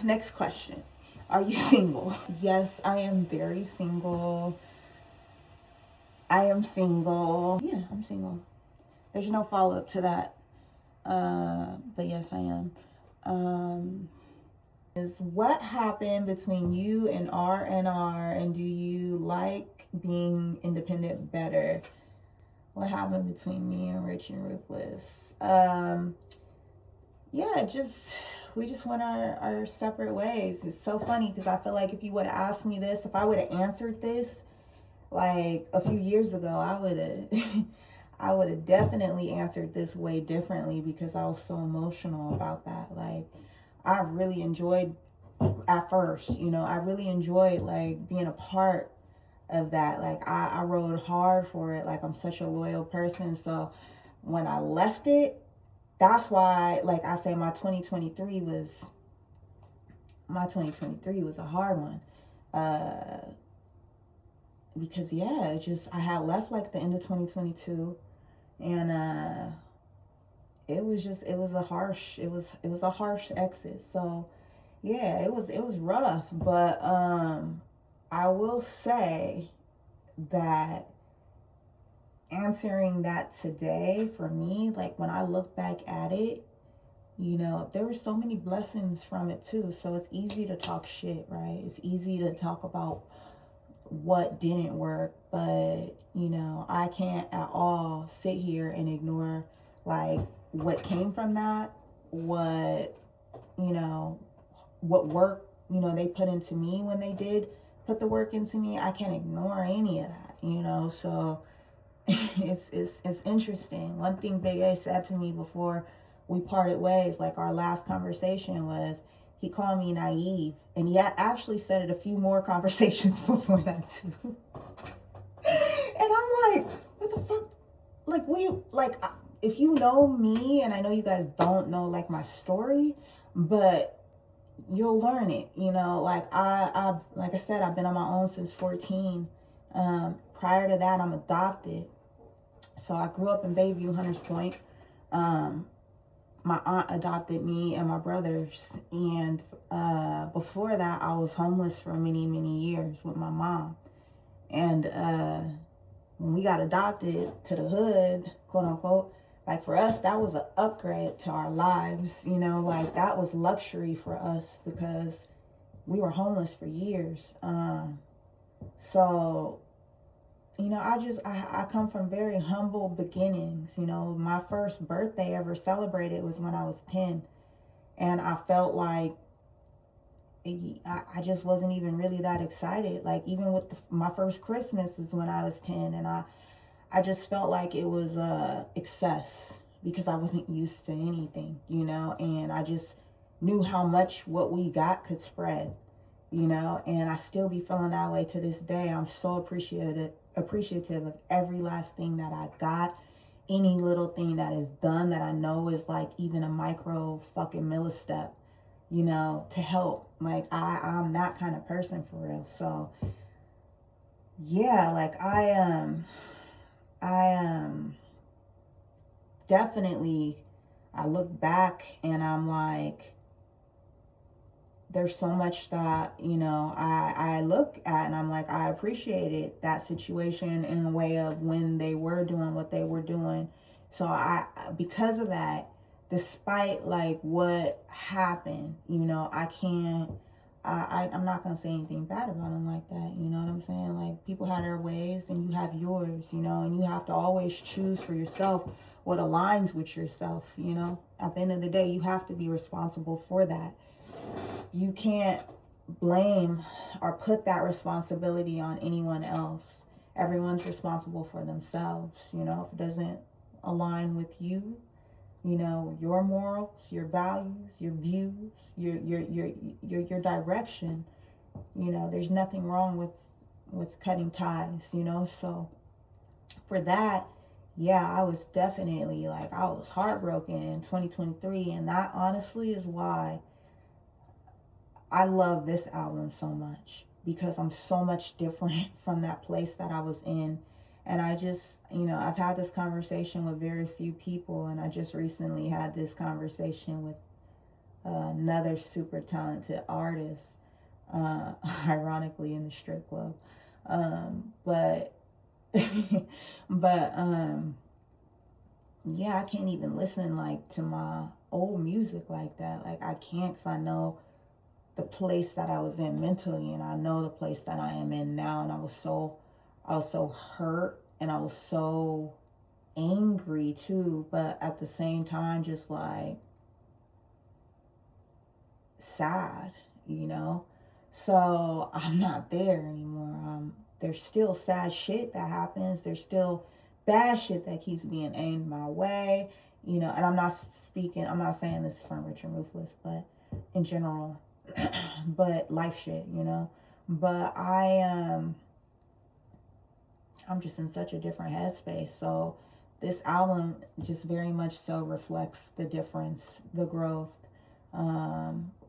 Next question. Are you single? Yes, I am very single. I am single. Yeah, I'm single. There's no follow-up to that. But yes, I am. Is what happened between you and R&R, and do you like being independent better? What happened between me and Rich and Ruthless? Yeah, we just went our separate ways. It's so funny because I feel like if you would have asked me this, if I would have answered this like a few years ago, I would have I would have definitely answered this way differently because I was so emotional about that. Like, I really enjoyed at first, I really enjoyed like being a part of that. Like, I rode hard for it. Like, I'm such a loyal person. So when I left it, that's why, like I say, my 2023 was a hard one. Because yeah, I had left like the end of 2022, and it was a harsh exit. So yeah, it was rough, but I will say that answering that today, for me, like when I look back at it, there were so many blessings from it too. So it's easy to talk shit, right? It's easy to talk about what didn't work, but I can't at all sit here and ignore like what came from that, what work they put into me when they did put the work into me. I can't ignore any of that, so it's interesting. One thing Big A said to me before we parted ways, like our last conversation, was he called me naive, and he actually said it a few more conversations before that too. And I'm like, what the fuck? Like, what do you like? If you know me, and I know you guys don't know like my story, but you'll learn it. Like like I said, I've been on my own since 14. Prior to that, I'm adopted. So I grew up in Bayview, Hunters Point. My aunt adopted me and my brothers, and before that, I was homeless for many, many years with my mom. And when we got adopted to the hood, quote unquote, like for us, that was an upgrade to our lives. Like that was luxury for us because we were homeless for years. So I come from very humble beginnings. My first birthday ever celebrated was when I was 10. And I felt like I just wasn't even really that excited. Like, even with my first Christmas is when I was 10. And I just felt like it was excess because I wasn't used to anything, and I just knew how much what we got could spread, and I still be feeling that way to this day. I'm so appreciative of every last thing that I got, any little thing that is done that I know is like even a micro fucking millistep, to help. Like I'm that kind of person for real. So yeah, like I definitely, I look back and I'm like, there's so much that, I look at and I'm like, I appreciated that situation in a way of when they were doing what they were doing. So because of that, despite like what happened, I'm not going to say anything bad about them like that. You know what I'm saying? Like, people have their ways and you have yours, and you have to always choose for yourself what aligns with yourself. At the end of the day, you have to be responsible for that. You can't blame or put that responsibility on anyone else. Everyone's responsible for themselves. If it doesn't align with you, your morals, your values, your views, your direction, there's nothing wrong with cutting ties, so for that, yeah, I was definitely like, I was heartbroken in 2023, and that honestly is why I love this album so much, because I'm so much different from that place that I was in. And I just, I've had this conversation with very few people, and I just recently had this conversation with another super talented artist, ironically in the strip club. But but yeah, I can't even listen like to my old music like that. Like I can't, because I know the place that I was in mentally, and I know the place that I am in now. And I was so hurt, and I was so angry too, but at the same time just like sad, you know. So I'm not there anymore. There's still sad shit that happens. There's still bad shit that keeps being aimed my way, you know. And I'm not saying this from Rich and Ruthless, but in general, but life shit, you know. But I'm just in such a different headspace. So this album just very much so reflects the difference, the growth.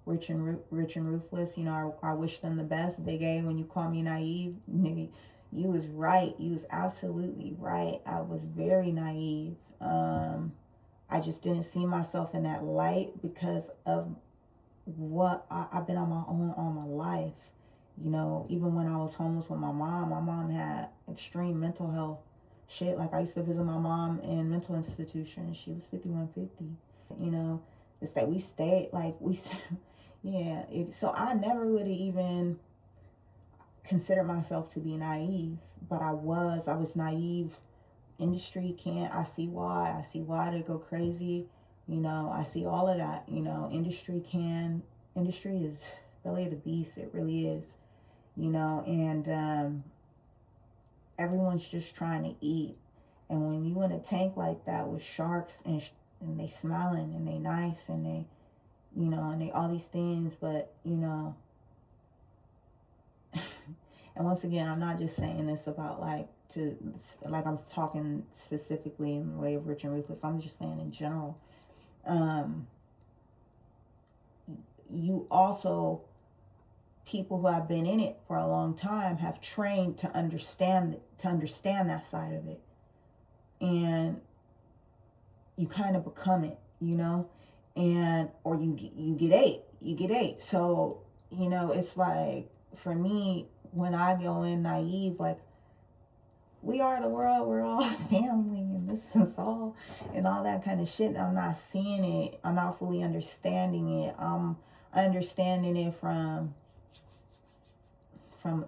Rich and Ruthless, you know, I wish them the best. Big A, when you call me naive, nigga, you was right. You was absolutely right. I was very naive. I just didn't see myself in that light because of what I've been on my own all my life. You know, even when I was homeless with my mom had extreme mental health shit. Like I used to visit my mom in mental institution. She was 5150. You know, it's that we stayed, like we, yeah. So I never would have even considered myself to be naive, but I was naive. Industry can't, I see why they go crazy. You know, I see all of that. You know, industry is belly of the beast. It really is. You know, and everyone's just trying to eat. And when you in a tank like that with sharks and they smiling and they nice and they, you know, and they all these things, but you know, and once again, I'm not just saying this about like I'm talking specifically in the way of Rich and Ruthless. I'm just saying in general. You also, people who have been in it for a long time have trained to understand that side of it, and you kind of become it, you know, and or you get ate. So you know, it's like for me, when I go in naive, like we are the world, we're all family, and this is all, and all that kind of shit. I'm not seeing it. I'm not fully understanding it. I'm understanding it from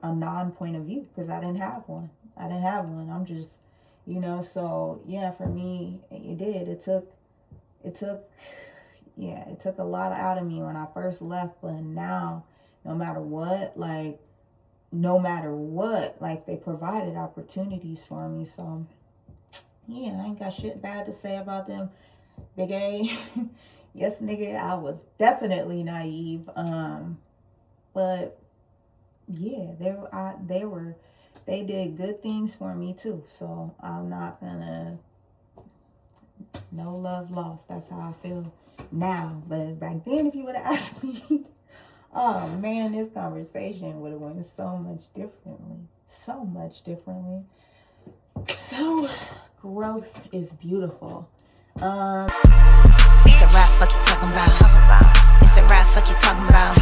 a non-point of view, because I didn't have one. I'm just, you know, so yeah, for me, it took a lot out of me when I first left, but now, no matter what, they provided opportunities for me. So yeah, I ain't got shit bad to say about them. Big A, yes, nigga, I was definitely naive. But yeah, they did good things for me too. So I'm not gonna, no love lost. That's how I feel now. But back then, if you would have asked me, oh man, this conversation would have went so much differently. So growth is beautiful. It's a rap, fuck you talking about. It's a rap, fuck you talking about.